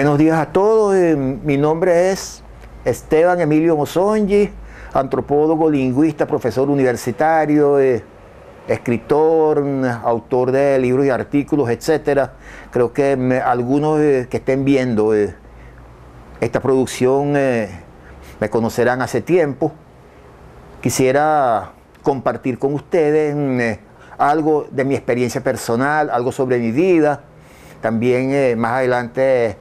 Buenos días a todos, mi nombre es Esteban Emilio Mosongi, antropólogo, lingüista, profesor universitario, escritor, autor de libros y artículos, etcétera. Creo que algunos que estén viendo esta producción me conocerán hace tiempo. Quisiera compartir con ustedes algo de mi experiencia personal, algo sobre mi vida, también más adelante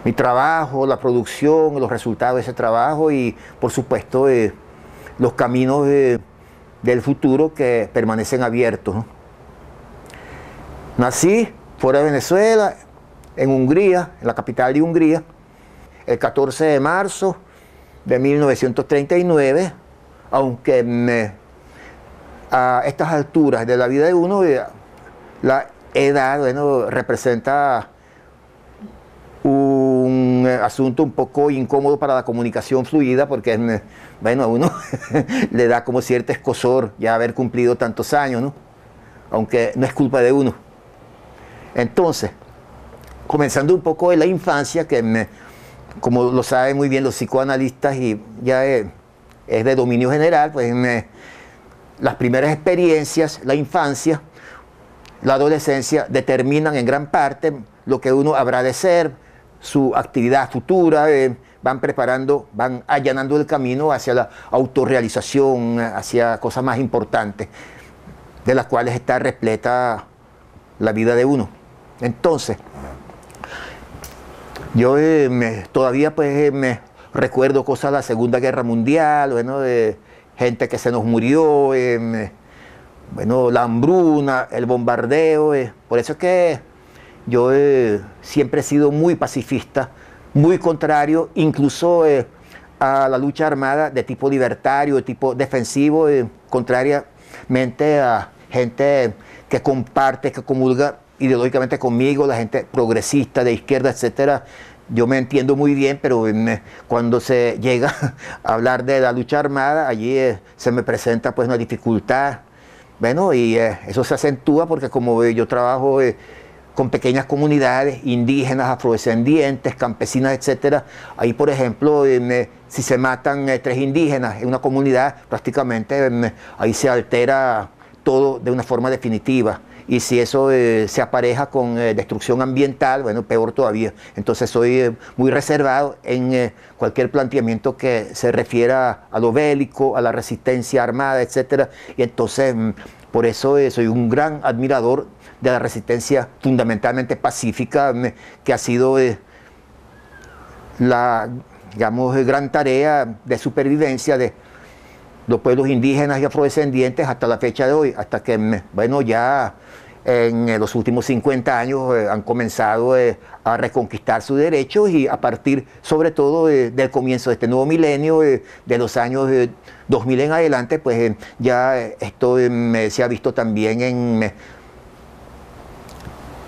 mi trabajo, la producción, los resultados de ese trabajo y por supuesto los caminos del futuro que permanecen abiertos, ¿no? Nací fuera de Venezuela, en Hungría, en la capital de Hungría, el 14 de marzo de 1939, aunque a estas alturas de la vida de uno, la edad, bueno, representa un asunto un poco incómodo para la comunicación fluida, porque bueno, a uno le da como cierto escozor ya haber cumplido tantos años, ¿no? Aunque no es culpa de uno. Entonces, comenzando un poco de la infancia, que como lo saben muy bien los psicoanalistas y ya es de dominio general, pues las primeras experiencias, la infancia, la adolescencia, determinan en gran parte lo que uno habrá de ser, su actividad futura, van preparando, van allanando el camino hacia la autorrealización, hacia cosas más importantes, de las cuales está repleta la vida de uno. Entonces, yo todavía pues me recuerdo cosas de la Segunda Guerra Mundial, bueno, de gente que se nos murió, bueno, la hambruna, el bombardeo, por eso es que yo siempre he sido muy pacifista, muy contrario, incluso a la lucha armada de tipo libertario, de tipo defensivo, contrariamente a gente que comparte, que comulga ideológicamente conmigo, la gente progresista, de izquierda, etcétera. Yo me entiendo muy bien, pero cuando se llega a hablar de la lucha armada, allí se me presenta pues una dificultad. Bueno, y eso se acentúa porque como yo trabajo con pequeñas comunidades indígenas, afrodescendientes, campesinas, etcétera. Ahí, por ejemplo, si se matan 3 indígenas en una comunidad, prácticamente ahí se altera todo de una forma definitiva. Y si eso se apareja con destrucción ambiental, bueno, peor todavía. Entonces soy muy reservado en cualquier planteamiento que se refiera a lo bélico, a la resistencia armada, etcétera. Y entonces, por eso soy un gran admirador de la resistencia fundamentalmente pacífica, que ha sido la, digamos, gran tarea de supervivencia de los pueblos indígenas y afrodescendientes hasta la fecha de hoy, hasta que, bueno, ya en los últimos 50 años han comenzado a reconquistar sus derechos y a partir, sobre todo, del comienzo de este nuevo milenio, de los años 2000 en adelante, pues ya esto se ha visto también en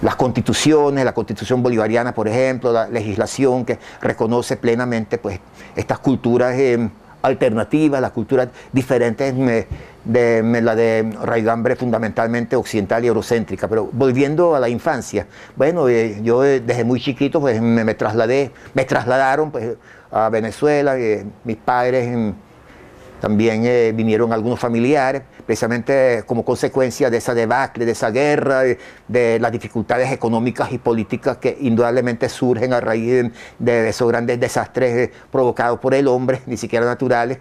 las constituciones, la constitución bolivariana, por ejemplo, la legislación que reconoce plenamente pues estas culturas alternativas, las culturas diferentes de la de raigambre fundamentalmente occidental y eurocéntrica. Pero volviendo a la infancia, bueno, yo desde muy chiquito pues me trasladaron pues a Venezuela, mis padres también vinieron algunos familiares, precisamente como consecuencia de esa debacle, de esa guerra, de las dificultades económicas y políticas que indudablemente surgen a raíz de esos grandes desastres provocados por el hombre, ni siquiera naturales.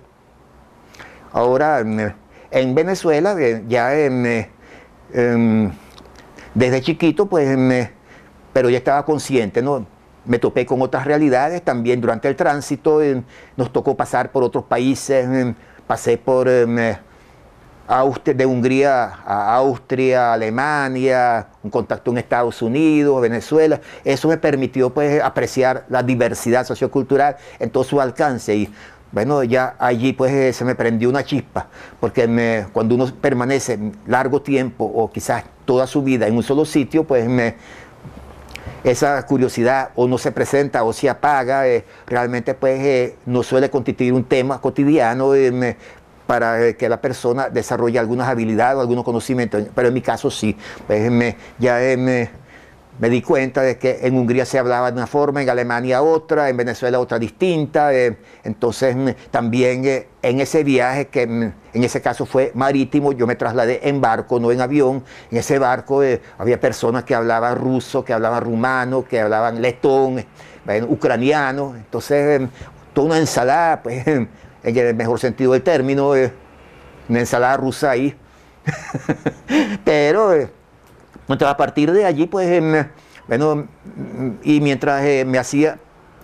Ahora, en Venezuela, ya desde chiquito, pues, pero ya estaba consciente, ¿no? Me topé con otras realidades, también durante el tránsito nos tocó pasar por otros países, pasé por de Hungría a Austria, Alemania, un contacto en Estados Unidos, Venezuela. Eso me permitió pues apreciar la diversidad sociocultural en todo su alcance y bueno, ya allí pues se me prendió una chispa, porque cuando uno permanece largo tiempo o quizás toda su vida en un solo sitio, pues esa curiosidad o no se presenta o se apaga, realmente pues no suele constituir un tema cotidiano para que la persona desarrolle algunas habilidades o algunos conocimientos, pero en mi caso sí, pues me di cuenta de que en Hungría se hablaba de una forma, en Alemania otra, en Venezuela otra distinta. Entonces también en ese viaje, que en ese caso fue marítimo, yo me trasladé en barco, no en avión. En ese barco había personas que hablaban ruso, que hablaban rumano, que hablaban letón, ucraniano. Entonces toda una ensalada, pues, en el mejor sentido del término, una ensalada rusa ahí. Pero entonces, a partir de allí, pues, bueno, y mientras me hacía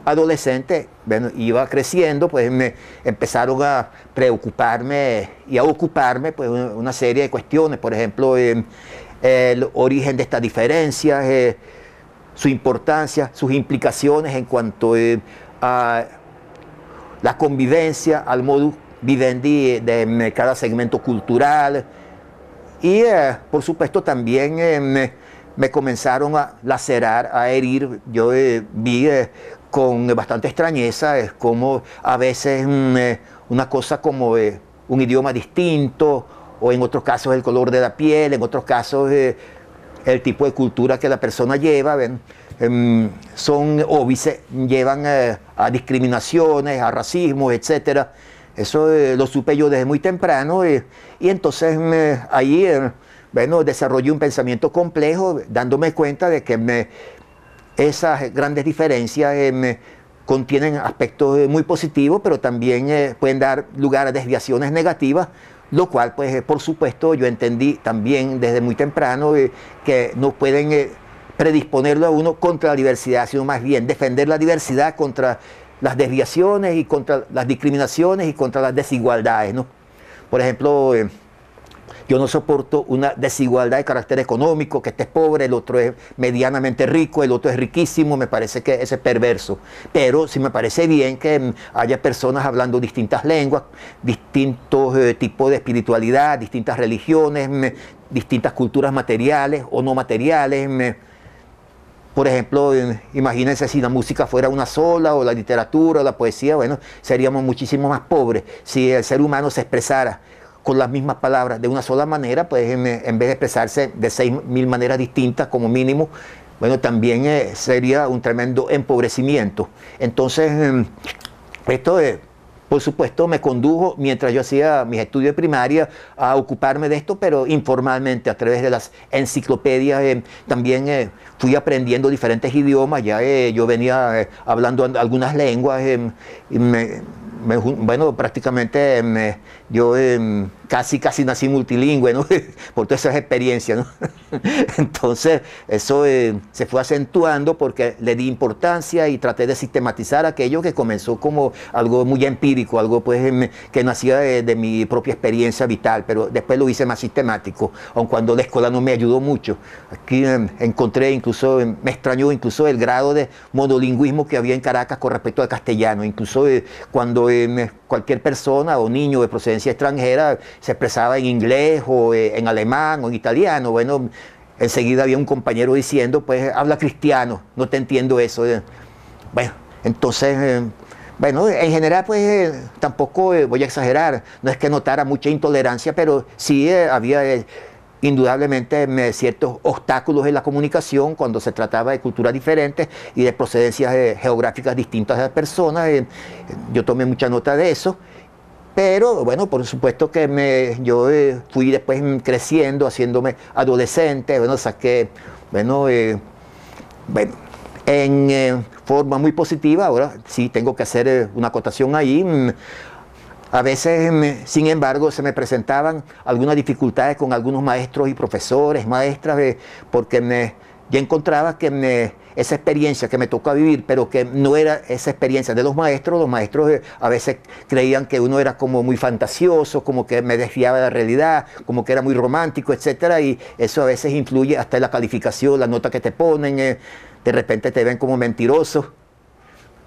adolescente, bueno, iba creciendo, pues me empezaron a preocuparme y a ocuparme, pues, una serie de cuestiones. Por ejemplo, el origen de estas diferencias, su importancia, sus implicaciones en cuanto a la convivencia, al modus vivendi de cada segmento cultural. Y por supuesto también me comenzaron a lacerar, a herir. Yo vi con bastante extrañeza cómo a veces una cosa como un idioma distinto, o en otros casos el color de la piel, en otros casos el tipo de cultura que la persona lleva, son o llevan a discriminaciones, a racismo, etcétera. Eso lo supe yo desde muy temprano, y entonces ahí bueno, desarrollé un pensamiento complejo, dándome cuenta de que esas grandes diferencias contienen aspectos muy positivos, pero también pueden dar lugar a desviaciones negativas, lo cual, pues, por supuesto, yo entendí también desde muy temprano que no pueden predisponerlo a uno contra la diversidad, sino más bien defender la diversidad contra las desviaciones y contra las discriminaciones y contra las desigualdades, ¿no? Por ejemplo, yo no soporto una desigualdad de carácter económico, que este es pobre, el otro es medianamente rico, el otro es riquísimo. Me parece que ese es perverso. Pero sí me parece bien que haya personas hablando distintas lenguas, distintos tipos de espiritualidad, distintas religiones, distintas culturas materiales o no materiales. Por ejemplo, imagínense si la música fuera una sola, o la literatura, o la poesía. Bueno, seríamos muchísimo más pobres. Si el ser humano se expresara con las mismas palabras de una sola manera, pues en vez de expresarse de 6.000 maneras distintas como mínimo, bueno, también sería un tremendo empobrecimiento. Entonces, esto por supuesto me condujo, mientras yo hacía mis estudios de primaria, a ocuparme de esto, pero informalmente, a través de las enciclopedias. También fui aprendiendo diferentes idiomas. Ya yo venía hablando algunas lenguas. Bueno, prácticamente yo casi nací multilingüe, ¿no? Por todas esas experiencias, ¿no? Entonces, eso se fue acentuando porque le di importancia y traté de sistematizar aquello que comenzó como algo muy empírico, algo, pues, que nacía de mi propia experiencia vital, pero después lo hice más sistemático, aun cuando la escuela no me ayudó mucho. Aquí encontré incluso, me extrañó incluso el grado de monolingüismo que había en Caracas con respecto al castellano. Incluso cuando cualquier persona o niño de procedencia extranjera se expresaba en inglés o en alemán o en italiano, bueno, enseguida había un compañero diciendo, pues, habla cristiano, no te entiendo eso. Bueno, entonces, bueno, en general, pues, tampoco voy a exagerar, no es que notara mucha intolerancia, pero sí había indudablemente ciertos obstáculos en la comunicación cuando se trataba de culturas diferentes y de procedencias geográficas distintas de las personas. Yo tomé mucha nota de eso. Pero bueno, por supuesto que yo fui después creciendo, haciéndome adolescente. Bueno, saqué, bueno, en forma muy positiva. Ahora sí tengo que hacer una acotación ahí. A veces, sin embargo, se me presentaban algunas dificultades con algunos maestros y profesores, maestras, porque yo encontraba que esa experiencia que me tocó vivir, pero que no era esa experiencia de los maestros a veces creían que uno era como muy fantasioso, como que me desviaba de la realidad, como que era muy romántico, etcétera, y eso a veces influye hasta en la calificación, la nota que te ponen. De repente te ven como mentiroso.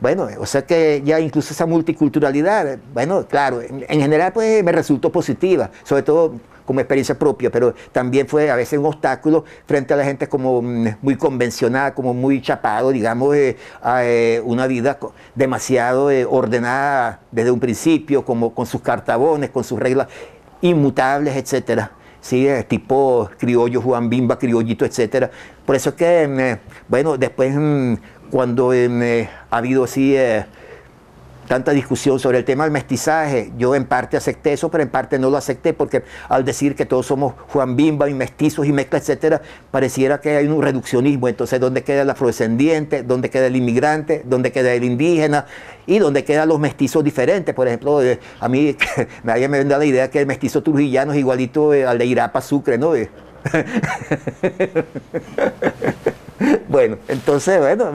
Bueno, o sea que ya incluso esa multiculturalidad, bueno, claro, en general, pues, me resultó positiva, sobre todo como experiencia propia, pero también fue a veces un obstáculo frente a la gente como muy convencional, como muy chapado, digamos, a una vida demasiado ordenada desde un principio, como con sus cartabones, con sus reglas inmutables, etcétera. sí, tipo criollo, Juan Bimba, criollito, etcétera. Por eso es que, bueno, después cuando ha habido así tanta discusión sobre el tema del mestizaje, yo en parte acepté eso, pero en parte no lo acepté, porque al decir que todos somos Juan Bimba y mestizos y mezcla, etcétera, pareciera que hay un reduccionismo. Entonces, ¿dónde queda el afrodescendiente? ¿Dónde queda el inmigrante? ¿Dónde queda el indígena? ¿Y dónde quedan los mestizos diferentes? Por ejemplo, a mí nadie me da la idea que el mestizo trujillano es igualito al de Irapa, Sucre, ¿no? Bueno, entonces, bueno,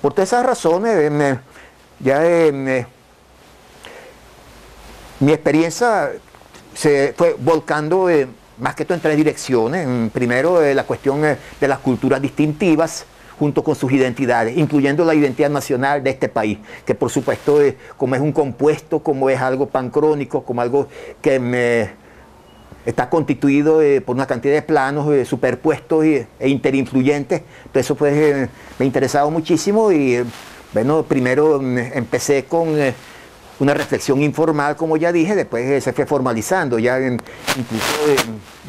por todas esas razones, ya mi experiencia se fue volcando más que todo en tres direcciones. Primero, la cuestión de las culturas distintivas junto con sus identidades, incluyendo la identidad nacional de este país, que por supuesto, como es un compuesto, como es algo pancrónico, como algo que está constituido por una cantidad de planos superpuestos e interinfluyentes. Entonces eso pues, me ha interesado muchísimo y bueno, primero empecé con una reflexión informal, como ya dije, después se fue formalizando, ya incluso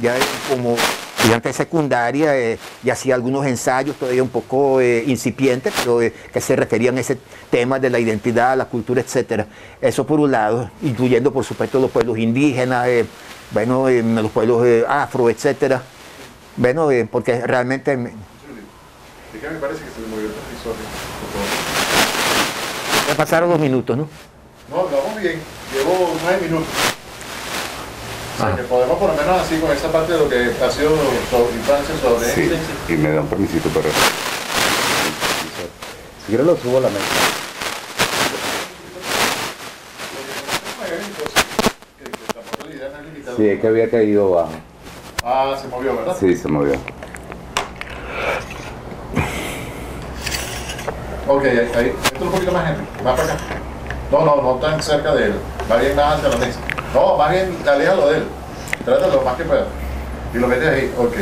ya como estudiante de secundaria ya hacía algunos ensayos todavía un poco incipientes, pero que se referían a ese tema de la identidad, la cultura, etcétera. Eso por un lado, incluyendo por supuesto los pueblos indígenas, bueno, los pueblos afro, etcétera. Bueno, porque realmente... me parece que se le movió el televisor. Ya pasaron 2 minutos, ¿no? No, vamos bien. Llevo 9 minutos. O sea, que podemos por lo menos así con esa parte de lo que ha sido sobre infancia, sobre... Sí, y me da un permisito para... Si quieres lo subo a la mesa. Sí, es que había caído bajo. Ah, se movió, ¿verdad? Sí, se movió. Ok, ahí. Esto un poquito más gente. Más para acá. No tan cerca de él. Más bien más hacia la mesa. No, más bien aléjalo de él. Trátalo lo más que pueda. Y lo metes ahí. Ok.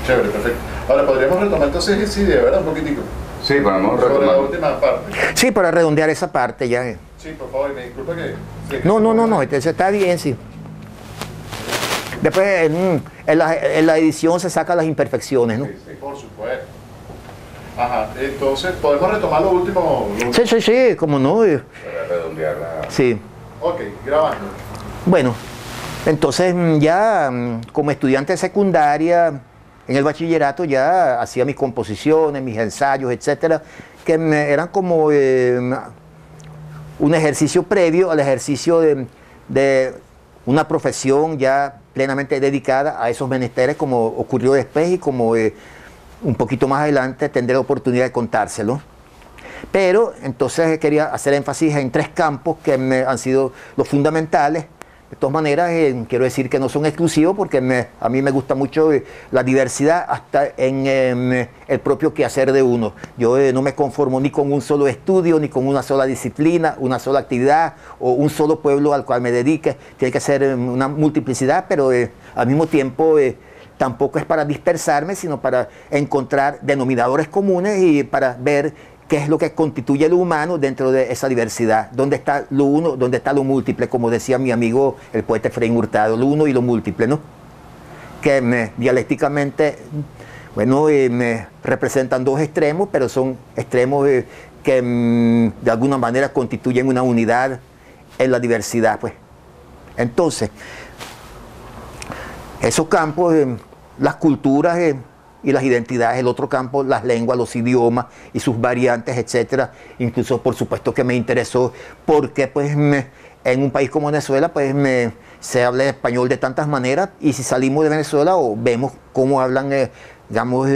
Chévere, perfecto. Ahora, podríamos retomar entonces sí, de verdad, un poquitico. Sí, podemos sobre retomar. la última parte. Sí, para redondear esa parte ya. Sí, por favor, y me disculpa que... sí, No, entonces está bien, sí. Después en la edición se sacan las imperfecciones, ¿no? Sí, por supuesto. Ajá, entonces, ¿podemos retomar lo último? Sí, como no. Para redondearla. Sí. Ok, grabando. Bueno, entonces ya como estudiante de secundaria, en el bachillerato ya hacía mis composiciones, mis ensayos, etcétera, que eran como un ejercicio previo al ejercicio de una profesión ya plenamente dedicada a esos menesteres, como ocurrió después y como un poquito más adelante tendré la oportunidad de contárselo. Pero entonces quería hacer énfasis en 3 campos que han sido los fundamentales. De todas maneras, quiero decir que no son exclusivos porque a mí me gusta mucho la diversidad hasta en el propio quehacer de uno. Yo no me conformo ni con un solo estudio, ni con una sola disciplina, una sola actividad o un solo pueblo al cual me dedique. Tiene que ser una multiplicidad, pero al mismo tiempo tampoco es para dispersarme, sino para encontrar denominadores comunes y para ver qué es lo que constituye lo humano dentro de esa diversidad. ¿Dónde está lo uno, dónde está lo múltiple? Como decía mi amigo el poeta Efraín Hurtado, lo uno y lo múltiple, ¿no? Que dialécticamente, bueno, me representan 2 extremos, pero son extremos que de alguna manera constituyen una unidad en la diversidad, pues. Entonces, esos campos, las culturas y las identidades, el otro campo, las lenguas, los idiomas y sus variantes, etcétera. Incluso, por supuesto, que me interesó porque pues, en un país como Venezuela pues, se habla español de tantas maneras, y si salimos de Venezuela o vemos cómo hablan, digamos,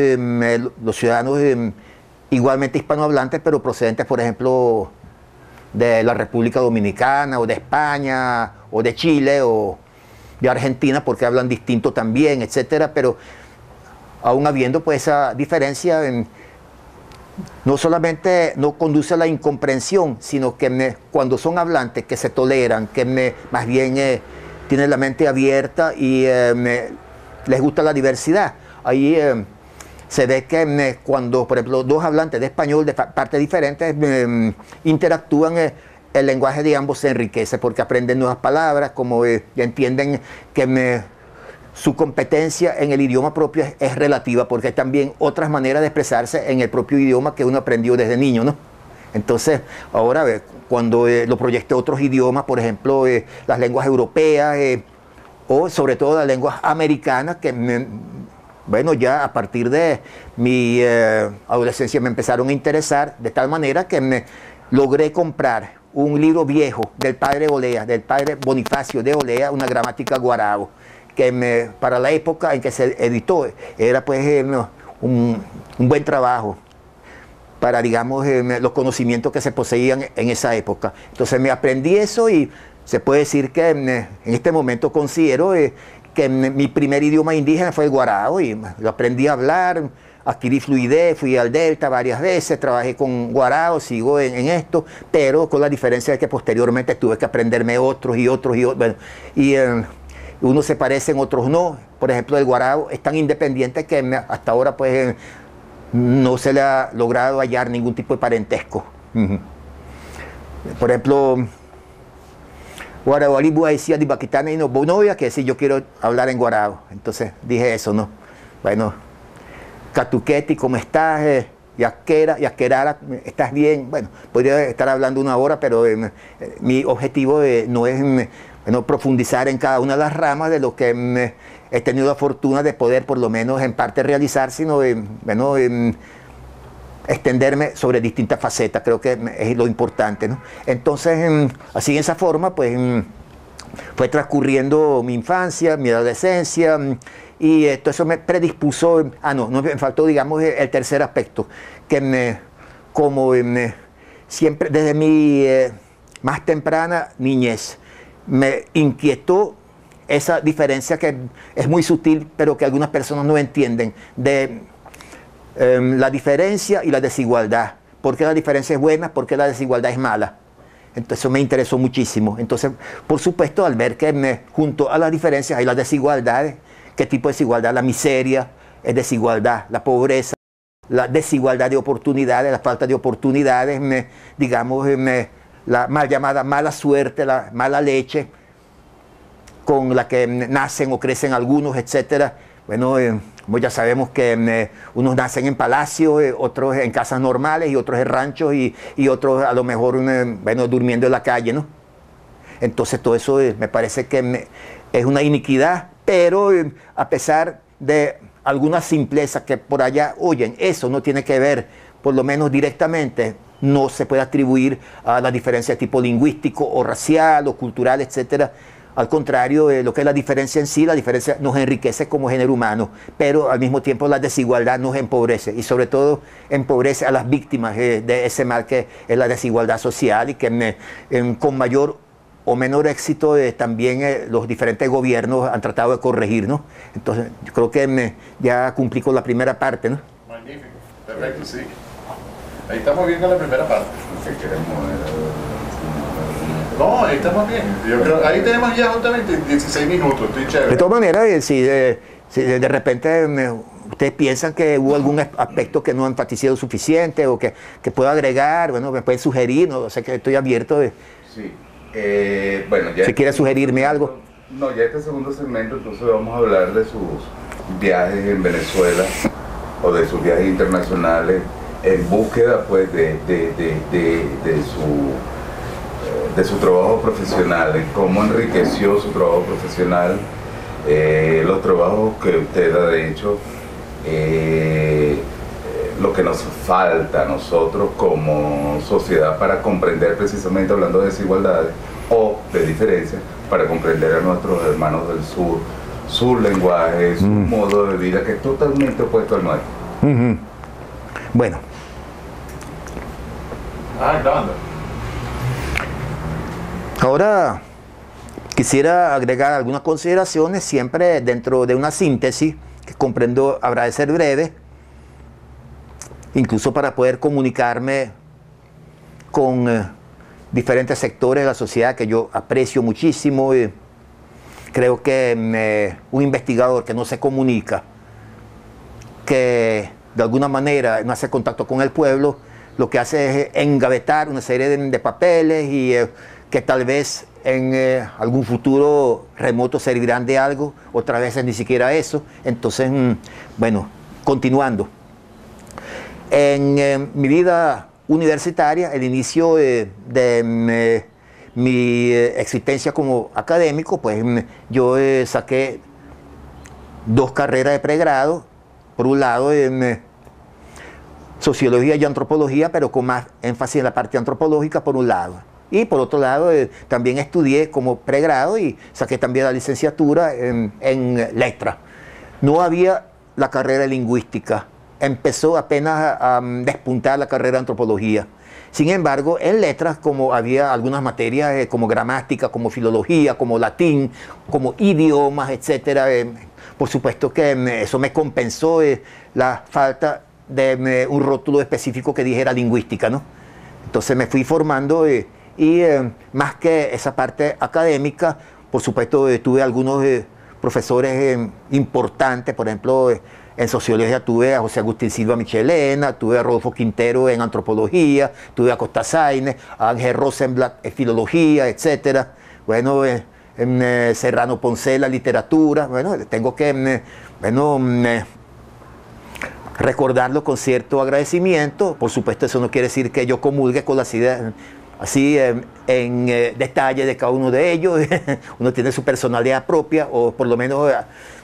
los ciudadanos igualmente hispanohablantes, pero procedentes, por ejemplo, de la República Dominicana o de España o de Chile o de Argentina, porque hablan distinto también, etcétera, pero aún habiendo pues esa diferencia, no solamente no conduce a la incomprensión, sino que cuando son hablantes que se toleran, que más bien tienen la mente abierta y les gusta la diversidad, ahí se ve que cuando, por ejemplo, 2 hablantes de español de partes diferentes interactúan, el lenguaje de ambos se enriquece porque aprenden nuevas palabras, como entienden que su competencia en el idioma propio es relativa, porque hay también otras maneras de expresarse en el propio idioma que uno aprendió desde niño, ¿no? Entonces, ahora, cuando lo proyecté a otros idiomas, por ejemplo, las lenguas europeas, o sobre todo las lenguas americanas, que bueno, ya a partir de mi adolescencia me empezaron a interesar, de tal manera que logré comprar un libro viejo del padre Olea, del padre Bonifacio de Olea, una gramática guarabo, que para la época en que se editó era pues un buen trabajo para, digamos, los conocimientos que se poseían en esa época. Entonces me aprendí eso y se puede decir que en este momento considero que mi primer idioma indígena fue el guarabo, y lo aprendí a hablar, adquirí fluidez, fui al Delta varias veces, trabajé con guarabo, sigo en esto, pero con la diferencia de que posteriormente tuve que aprenderme otros y otros y otros. Bueno, y unos se parecen, otros no. Por ejemplo, el guarabo es tan independiente que hasta ahora pues no se le ha logrado hallar ningún tipo de parentesco. Por ejemplo, Guaraguaribu decía de Baquitana y no Bonovia, que si yo quiero hablar en guarabo. Entonces dije eso, ¿no? Bueno, Catuqueti, ¿cómo estás? Yaquerara, ¿estás bien? Bueno, podría estar hablando una hora, pero mi objetivo no es profundizar en cada una de las ramas de lo que he tenido la fortuna de poder por lo menos en parte realizar, sino extenderme sobre distintas facetas. Creo que es lo importante, ¿no? Entonces, así en esa forma, pues fue transcurriendo mi infancia, mi adolescencia, y todo eso me predispuso. No me faltó, digamos, el tercer aspecto, que siempre desde mi más temprana niñez me inquietó esa diferencia que es muy sutil, pero que algunas personas no entienden, de la diferencia y la desigualdad. ¿Por qué la diferencia es buena? ¿Por qué la desigualdad es mala? Entonces eso me interesó muchísimo. Entonces, por supuesto, al ver que junto a las diferencias hay las desigualdades. ¿Qué tipo de desigualdad? La miseria es desigualdad, la pobreza, la desigualdad de oportunidades, la falta de oportunidades, digamos, la mal llamada mala suerte, la mala leche con la que nacen o crecen algunos, etcétera. Bueno, ya sabemos que unos nacen en palacios, otros en casas normales, y otros en ranchos, y otros a lo mejor durmiendo en la calle, ¿no? Entonces todo eso me parece que es una iniquidad, pero a pesar de algunas simplezas que por allá oyen, eso no tiene que ver, por lo menos directamente, no se puede atribuir a la diferencia de tipo lingüístico o racial o cultural, etcétera. Al contrario, lo que es la diferencia en sí, la diferencia nos enriquece como género humano, pero al mismo tiempo la desigualdad nos empobrece, y sobre todo empobrece a las víctimas de ese mal que es la desigualdad social, y que con mayor o menor éxito también los diferentes gobiernos han tratado de corregir, ¿no? Entonces yo creo que ya cumplí con la primera parte, ¿no? Magnífico, perfecto, sí. Ahí estamos bien con la primera parte. No, ahí estamos bien. Yo creo, ahí tenemos ya justamente 16 minutos, estoy chévere. De todas maneras, si de repente ustedes piensan que hubo algún aspecto que no enfaticé lo suficiente o que puedo agregar, bueno, me pueden sugerir, no sé, que estoy abierto. Sí. Bueno, ya si quiere sugerirme algo. No, ya este segundo segmento, entonces vamos a hablar de sus viajes en Venezuela o de sus viajes internacionales en búsqueda, pues, de su trabajo profesional, cómo enriqueció su trabajo profesional, los trabajos que usted ha hecho, lo que nos falta a nosotros como sociedad para comprender, precisamente hablando de desigualdades o de diferencias, para comprender a nuestros hermanos del sur, su lenguaje, su modo de vida, que es totalmente opuesto al nuestro. Bueno. Grabando. Ahora quisiera agregar algunas consideraciones, siempre dentro de una síntesis que comprendo habrá de ser breve, incluso para poder comunicarme con diferentes sectores de la sociedad que yo aprecio muchísimo. Creo que un investigador que no se comunica, que de alguna manera no hace contacto con el pueblo, lo que hace es engavetar una serie de papeles y que tal vez en algún futuro remoto servirán de algo, otras veces ni siquiera eso. Entonces, bueno, continuando. En mi vida universitaria, el inicio de mi existencia como académico, pues yo saqué 2 carreras de pregrado. Por un lado, sociología y antropología, pero con más énfasis en la parte antropológica, por un lado. Y por otro lado, también estudié como pregrado y saqué también la licenciatura en letras. No había la carrera de lingüística. Empezó apenas a despuntar la carrera de antropología. Sin embargo, en letras, como había algunas materias como gramática, como filología, como latín, como idiomas, etcétera, por supuesto que eso me compensó la falta de un rótulo específico que dijera lingüística, ¿no? Entonces me fui formando y más que esa parte académica, por supuesto tuve algunos profesores importantes. Por ejemplo, en sociología tuve a José Agustín Silva Michelena, tuve a Rodolfo Quintero en antropología, tuve a Costa Sáenz, a Ángel Rosenblatt en filología, etcétera. Bueno, en Serrano Ponce la literatura. Bueno, tengo que recordarlo con cierto agradecimiento. Por supuesto, eso no quiere decir que yo comulgue con las ideas así en detalle de cada uno de ellos. Uno tiene su personalidad propia, o por lo menos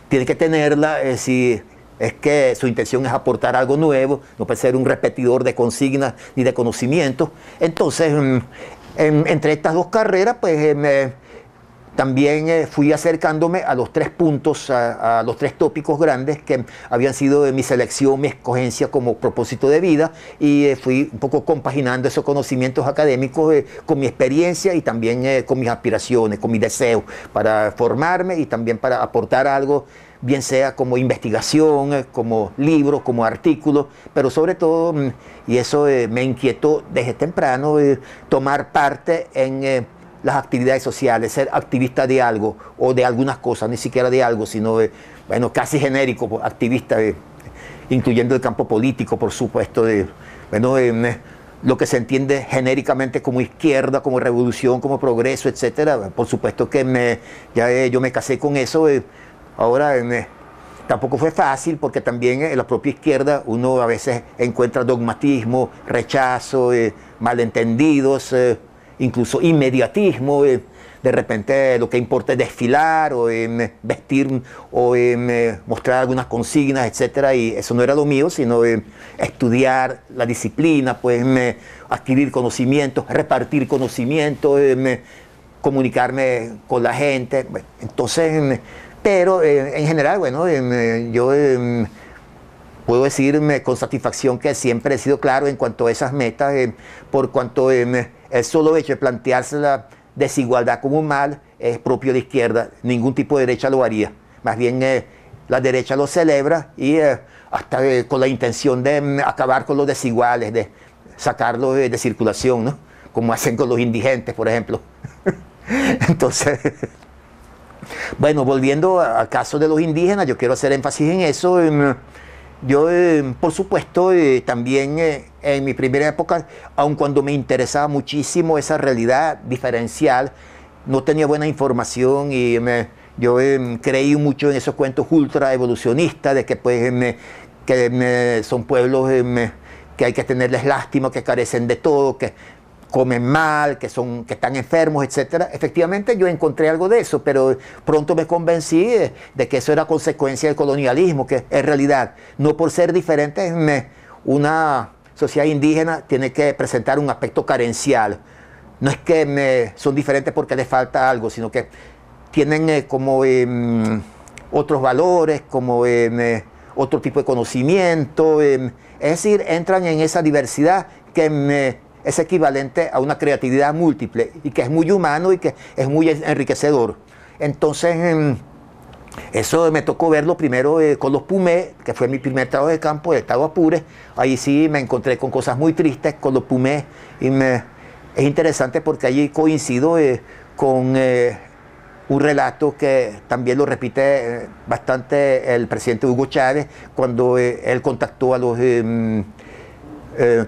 tiene que tenerla si es que su intención es aportar algo nuevo. No puede ser un repetidor de consignas ni de conocimientos. Entonces, entre estas 2 carreras, pues también fui acercándome a los 3 puntos, a los 3 tópicos grandes que habían sido de mi selección, mi escogencia como propósito de vida, y fui un poco compaginando esos conocimientos académicos con mi experiencia y también con mis aspiraciones, con mis deseos para formarme y también para aportar algo, bien sea como investigación, como libros, como artículos, pero sobre todo, y eso me inquietó desde temprano, tomar parte en las actividades sociales, ser activista de algo o de algunas cosas, ni siquiera de algo, sino bueno, casi genérico, activista, incluyendo el campo político, por supuesto, lo que se entiende genéricamente como izquierda, como revolución, como progreso, etcétera. Por supuesto que yo me casé con eso. Ahora tampoco fue fácil, porque también en la propia izquierda uno a veces encuentra dogmatismo, rechazo, malentendidos, incluso inmediatismo. De repente lo que importa es desfilar o vestir o mostrar algunas consignas, etcétera, y eso no era lo mío, sino estudiar la disciplina, pues adquirir conocimientos, repartir conocimientos, comunicarme con la gente. Entonces, pero en general, bueno, yo puedo decirme con satisfacción que siempre he sido claro en cuanto a esas metas, por cuanto el solo hecho de plantearse la desigualdad como un mal es propio de izquierda. Ningún tipo de derecha lo haría. Más bien la derecha lo celebra, y hasta con la intención de acabar con los desiguales, de sacarlos de circulación, ¿no? Como hacen con los indigentes, por ejemplo. Entonces, bueno, volviendo al caso de los indígenas, yo quiero hacer énfasis en eso. Yo, por supuesto, también en mi primera época, aun cuando me interesaba muchísimo esa realidad diferencial, no tenía buena información, y yo creí mucho en esos cuentos ultra evolucionistas de que pues, son pueblos que hay que tenerles lástima, que carecen de todo, que comen mal, que están enfermos, etcétera. Efectivamente yo encontré algo de eso, pero pronto me convencí de que eso era consecuencia del colonialismo, que en realidad, no por ser diferentes, una sociedad indígena tiene que presentar un aspecto carencial. No es que son diferentes porque les falta algo, sino que tienen como otros valores, como otro tipo de conocimiento, es decir, entran en esa diversidad que es equivalente a una creatividad múltiple, y que es muy humano y que es muy enriquecedor. Entonces, eso me tocó verlo primero con los Pumé, que fue mi primer trabajo de campo, el estado Apure. Ahí sí me encontré con cosas muy tristes con los Pumé, y es interesante porque allí coincido con un relato que también lo repite bastante el presidente Hugo Chávez, cuando él contactó a los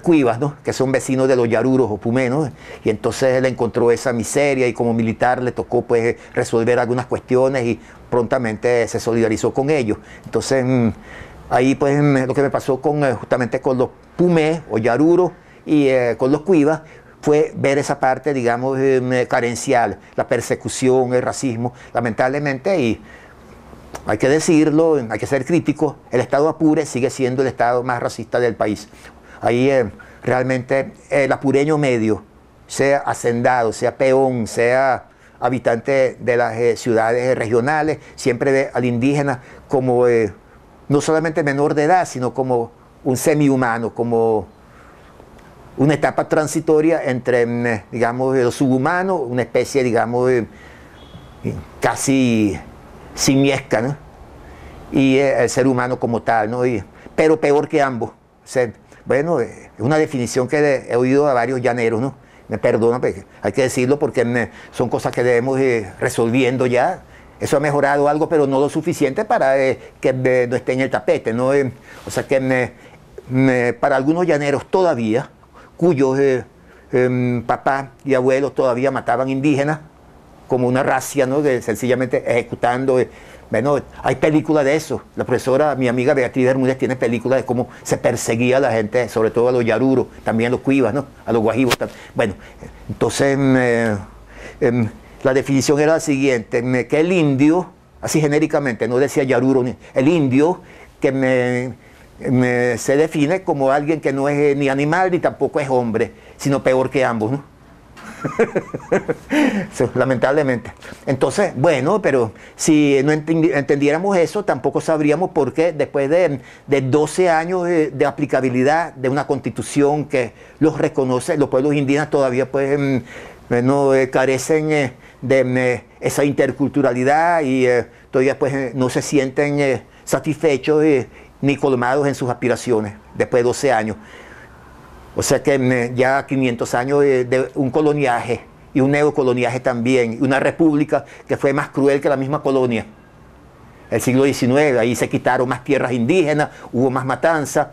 cuivas, ¿no? Que son vecinos de los yaruros o pumenos, y entonces él encontró esa miseria y como militar le tocó pues resolver algunas cuestiones y prontamente se solidarizó con ellos. Entonces ahí pues lo que me pasó con justamente con los pumés o yaruros y con los cuivas fue ver esa parte, digamos, carencial, la persecución, el racismo, lamentablemente, y hay que decirlo, hay que ser crítico, el estado Apure sigue siendo el estado más racista del país. Ahí realmente el apureño medio, sea hacendado, sea peón, sea habitante de las ciudades regionales, siempre ve al indígena como no solamente menor de edad, sino como un semihumano, como una etapa transitoria entre, digamos, lo subhumano, una especie, digamos, casi simiesca, ¿no? Y el ser humano como tal, ¿no? Pero peor que ambos. O sea, bueno, es una definición que he oído a varios llaneros, ¿no? Me perdona, pero hay que decirlo porque son cosas que debemos ir resolviendo ya. Eso ha mejorado algo, pero no lo suficiente para que no esté en el tapete, ¿no? O sea que para algunos llaneros todavía, cuyos papás y abuelos todavía mataban indígenas como una racia, ¿no? Sencillamente ejecutando. Bueno, hay películas de eso. La profesora, mi amiga Beatriz Bermúdez, tiene películas de cómo se perseguía a la gente, sobre todo a los yaruros, también a los cuivas, ¿no? A los guajivos. Bueno, entonces la definición era la siguiente, que el indio, así genéricamente, no decía yaruro, el indio que se define como alguien que no es ni animal ni tampoco es hombre, sino peor que ambos, ¿no? Lamentablemente. Entonces, bueno, pero si no entendiéramos eso, tampoco sabríamos por qué después de 12 años de aplicabilidad de una constitución que los reconoce, los pueblos indígenas todavía pues carecen de esa interculturalidad y todavía pues no se sienten satisfechos ni colmados en sus aspiraciones después de 12 años. O sea que ya 500 años de un coloniaje y un neocoloniaje también, una república que fue más cruel que la misma colonia. El siglo XIX, ahí se quitaron más tierras indígenas, hubo más matanza.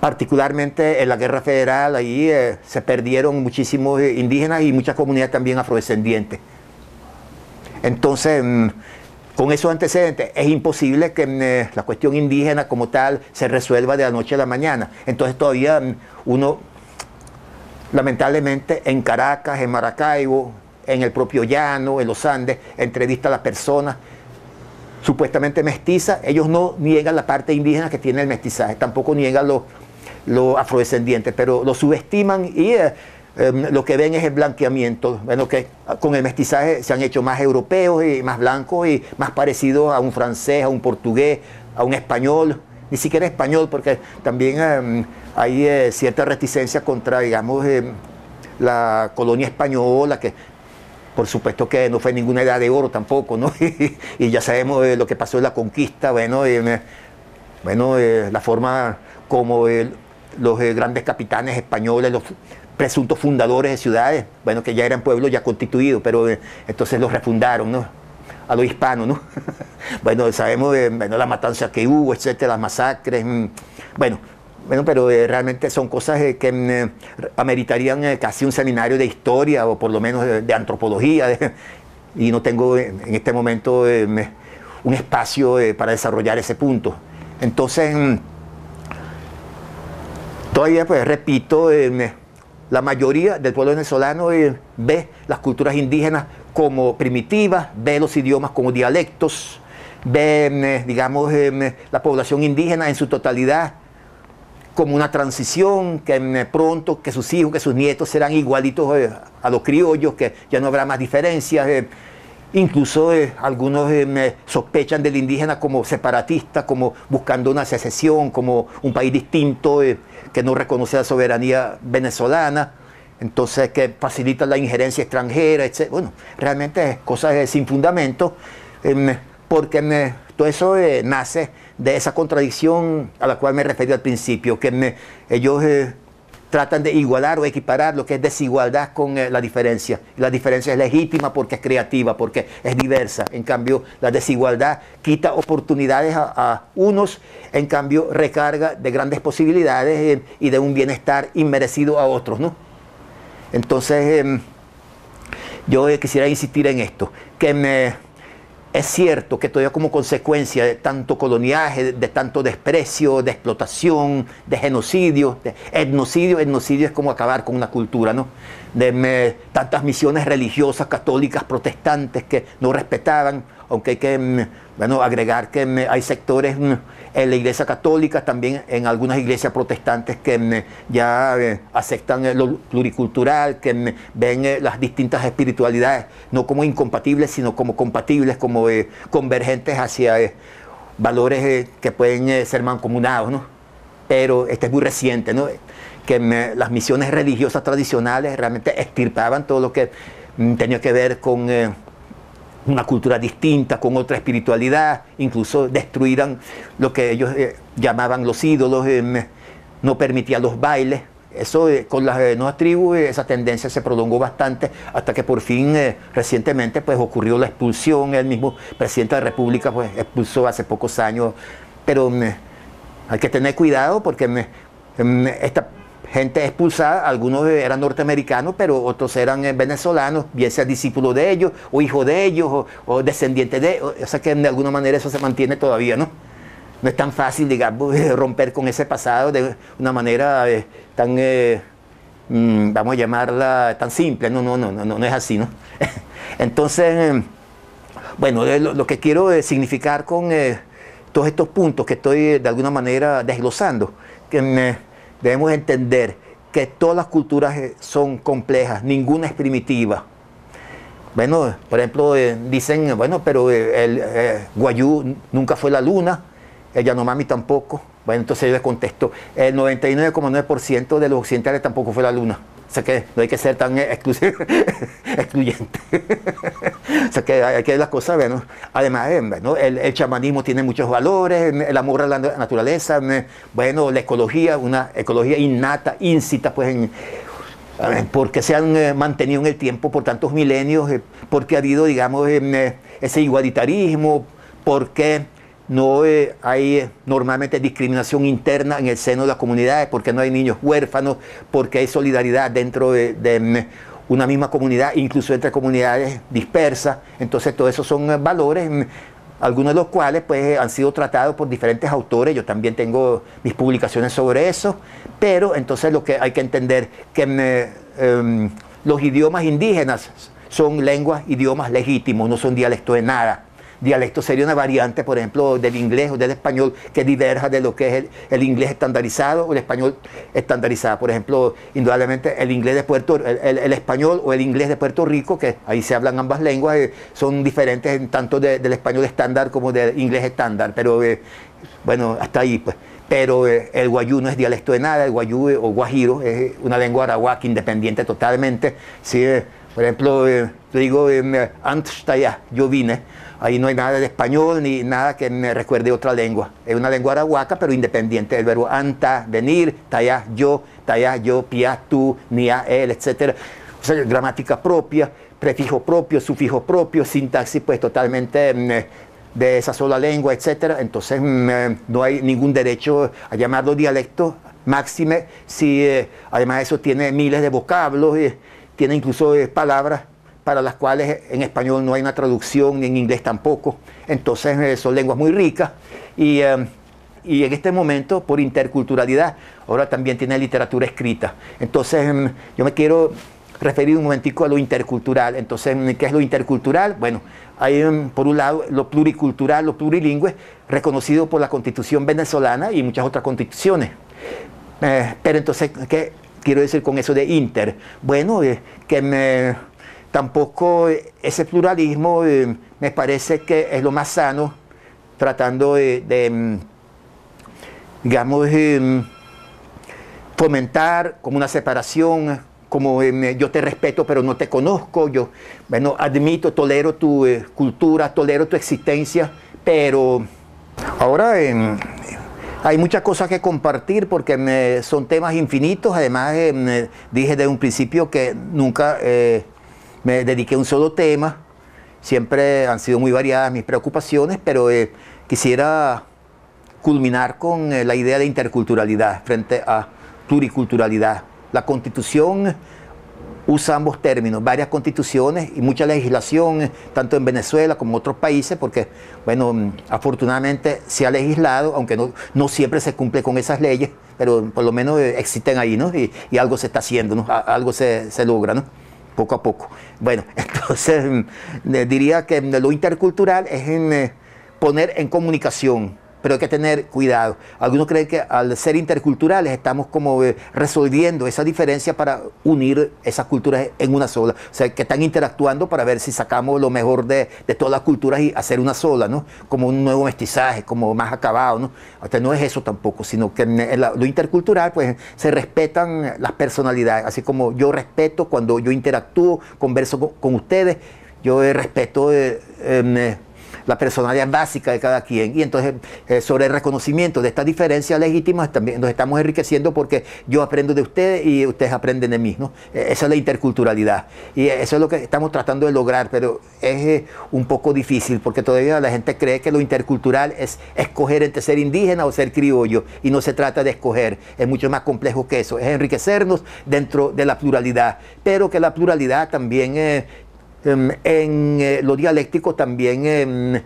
Particularmente en la Guerra Federal, ahí se perdieron muchísimos indígenas y muchas comunidades también afrodescendientes. Entonces, con esos antecedentes, es imposible que la cuestión indígena como tal se resuelva de la noche a la mañana. Entonces todavía uno, lamentablemente, en Caracas, en Maracaibo, en el propio llano, en los Andes, entrevista a las personas supuestamente mestizas. Ellos no niegan la parte indígena que tiene el mestizaje, tampoco niegan los afrodescendientes, pero lo subestiman y lo que ven es el blanqueamiento. Bueno, que con el mestizaje se han hecho más europeos y más blancos y más parecidos a un francés, a un portugués, a un español, ni siquiera español, porque también hay cierta reticencia contra, digamos, la colonia española, que por supuesto que no fue ninguna edad de oro tampoco, ¿no? Y ya sabemos lo que pasó en la conquista, bueno, la forma como los grandes capitanes españoles, los presuntos fundadores de ciudades, bueno, que ya eran pueblos ya constituidos, pero entonces los refundaron, ¿no? A los hispanos, ¿no? Bueno, sabemos la matanza que hubo, etcétera, las masacres, bueno, pero realmente son cosas que ameritarían casi un seminario de historia o por lo menos de antropología, y no tengo en este momento un espacio para desarrollar ese punto. Entonces, todavía, pues repito, la mayoría del pueblo venezolano ve las culturas indígenas como primitivas, ve los idiomas como dialectos, ve, digamos, la población indígena en su totalidad como una transición, que pronto, que sus hijos, que sus nietos serán igualitos a los criollos, que ya no habrá más diferencias. Incluso algunos sospechan del indígena como separatista, como buscando una secesión, como un país distinto que no reconoce la soberanía venezolana, entonces que facilita la injerencia extranjera, etc. Bueno, realmente cosas sin fundamento, porque todo eso nace de esa contradicción a la cual me referí al principio, que ellos tratan de igualar o equiparar lo que es desigualdad con la diferencia. La diferencia es legítima porque es creativa, porque es diversa. En cambio, la desigualdad quita oportunidades a unos, en cambio recarga de grandes posibilidades y de un bienestar inmerecido a otros, ¿no? Entonces, yo quisiera insistir en esto, que es cierto que todavía como consecuencia de tanto coloniaje, de tanto desprecio, de explotación, de genocidio, de etnocidio es como acabar con una cultura, ¿no? De tantas misiones religiosas, católicas, protestantes que no respetaban, aunque hay que agregar que hay sectores en la iglesia católica, también en algunas iglesias protestantes que ya aceptan lo pluricultural, que ven las distintas espiritualidades no como incompatibles, sino como compatibles, como convergentes hacia valores que pueden ser mancomunados, ¿no? Pero este es muy reciente, ¿no? Que las misiones religiosas tradicionales realmente extirpaban todo lo que tenía que ver con una cultura distinta, con otra espiritualidad, incluso destruían lo que ellos llamaban los ídolos, no permitían los bailes. Eso con las nuevas tribus, esa tendencia se prolongó bastante hasta que por fin recientemente pues ocurrió la expulsión. El mismo presidente de la República pues expulsó hace pocos años, pero hay que tener cuidado porque esta gente expulsada, algunos eran norteamericanos, pero otros eran venezolanos, bien sea discípulo de ellos, o hijo de ellos, o descendiente de ellos. O sea que de alguna manera eso se mantiene todavía, ¿no? No es tan fácil, digamos, romper con ese pasado de una manera tan, vamos a llamarla, tan simple. No es así, ¿no? Entonces, bueno, lo que quiero significar con todos estos puntos que estoy de alguna manera desglosando, que debemos entender que todas las culturas son complejas, ninguna es primitiva. Bueno, por ejemplo, dicen, bueno, pero el Wayuu nunca fue la luna, el Yanomami tampoco. Bueno, entonces yo les contesto, el 99,9% de los occidentales tampoco fue la luna. O sea que no hay que ser tan excluyente. O sea que hay que ver las cosas, bueno. Además, bueno, el chamanismo tiene muchos valores, el amor a la naturaleza, bueno, la ecología, una ecología innata, íncita, pues, porque se han mantenido en el tiempo por tantos milenios, porque ha habido, digamos, ese igualitarismo, porque no hay normalmente discriminación interna en el seno de las comunidades, porque no hay niños huérfanos, porque hay solidaridad dentro de una misma comunidad, incluso entre comunidades dispersas. Entonces todos esos son valores, algunos de los cuales pues han sido tratados por diferentes autores. Yo también tengo mis publicaciones sobre eso, pero entonces lo que hay que entender que los idiomas indígenas son lenguas, idiomas legítimos, no son dialectos de nada. Dialecto sería una variante, por ejemplo, del inglés o del español que diverja de lo que es el inglés estandarizado o el español estandarizado. Por ejemplo, indudablemente el inglés de el español o el inglés de Puerto Rico, que ahí se hablan ambas lenguas, son diferentes tanto del español estándar como del inglés estándar. Pero bueno, hasta ahí pues. Pero el Wayuu no es dialecto de nada, el Wayuu o Guajiro es una lengua arawak independiente totalmente. Sí, por ejemplo, yo digo, Antstaya, yo vine. Ahí no hay nada de español ni nada que me recuerde otra lengua. Es una lengua arahuaca, pero independiente del verbo anta, venir, taya, yo, pia, tú, nia, él, etc. O sea, gramática propia, prefijo propio, sufijo propio, sintaxis pues totalmente de esa sola lengua, etc. Entonces no hay ningún derecho a llamarlo dialecto, máxime si además eso tiene miles de vocablos, tiene incluso palabras para las cuales en español no hay una traducción, ni en inglés tampoco. Entonces son lenguas muy ricas y en este momento por interculturalidad ahora también tiene literatura escrita. Entonces yo me quiero referir un momentico a lo intercultural. Entonces, ¿qué es lo intercultural? Bueno, hay por un lado lo pluricultural, lo plurilingüe, reconocido por la Constitución venezolana y muchas otras constituciones. Pero entonces, ¿qué quiero decir con eso de inter? Bueno, tampoco ese pluralismo me parece que es lo más sano, tratando digamos, fomentar como una separación, como yo te respeto pero no te conozco, yo, bueno, admito, tolero tu cultura, tolero tu existencia, pero ahora Hay muchas cosas que compartir porque son temas infinitos. Además, dije desde un principio que nunca me dediqué a un solo tema. Siempre han sido muy variadas mis preocupaciones, pero quisiera culminar con la idea de interculturalidad frente a pluriculturalidad. La Constitución usa ambos términos, varias constituciones y mucha legislación, tanto en Venezuela como en otros países, porque, bueno, afortunadamente se ha legislado, aunque no siempre se cumple con esas leyes, pero por lo menos existen ahí, ¿no? Y algo se está haciendo, ¿no? Algo se logra, ¿no? Poco a poco. Bueno, entonces diría que lo intercultural es poner en comunicación, pero hay que tener cuidado. Algunos creen que al ser interculturales estamos como resolviendo esa diferencia para unir esas culturas en una sola. O sea, que están interactuando para ver si sacamos lo mejor de todas las culturas y hacer una sola, ¿no? Como un nuevo mestizaje, como más acabado, ¿no? O sea, no es eso tampoco, sino que en lo intercultural, pues, se respetan las personalidades. Así como yo respeto cuando yo interactúo, converso con ustedes, yo respeto la personalidad básica de cada quien. Y entonces, sobre el reconocimiento de estas diferencias legítimas, también nos estamos enriqueciendo porque yo aprendo de ustedes y ustedes aprenden de mí, ¿no? Esa es la interculturalidad. Y eso es lo que estamos tratando de lograr, pero es un poco difícil porque todavía la gente cree que lo intercultural es escoger entre ser indígena o ser criollo. Y no se trata de escoger, es mucho más complejo que eso. Es enriquecernos dentro de la pluralidad, pero que la pluralidad también en lo dialéctico también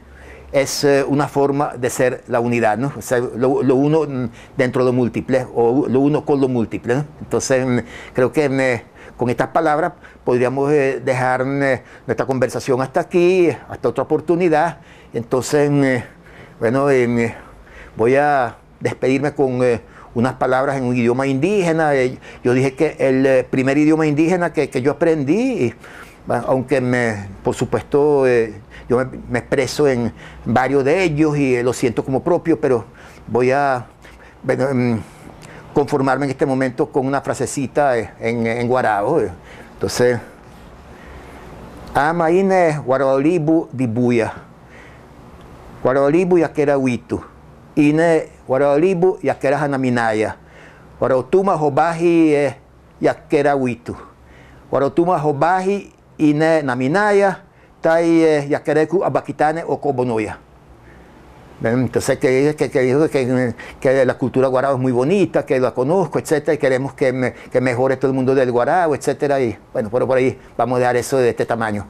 es una forma de ser la unidad, ¿no? O sea, lo uno dentro de lo múltiple, o lo uno con lo múltiple, ¿no? Entonces, creo que con estas palabras podríamos dejar nuestra conversación hasta aquí, hasta otra oportunidad. Entonces, bueno, voy a despedirme con unas palabras en un idioma indígena. Yo dije que el primer idioma indígena que yo aprendí, aunque por supuesto yo me expreso en varios de ellos y lo siento como propio, pero voy a conformarme en este momento con una frasecita en guarao. Entonces, amaine guaraolibu dibuya, guaraolibu yakera witu, ine guaraolibu yakera hanaminaya, guarautuma hobaji yakera witu, guarautuma hobaji ine naminaya tai yakereku abakitane o kobonoya. Entonces que la cultura guarao es muy bonita, que la conozco, etcétera, y queremos que mejore todo el mundo del guarao, etcétera, y bueno, por ahí vamos a dar eso de este tamaño.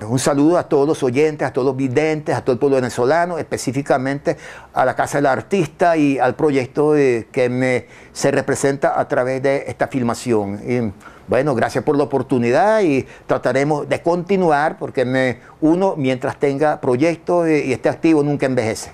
Un saludo a todos los oyentes, a todos los videntes, a todo el pueblo venezolano, específicamente a la Casa del Artista y al proyecto que se representa a través de esta filmación. Y, bueno, gracias por la oportunidad y trataremos de continuar porque uno, mientras tenga proyectos y esté activo, nunca envejece.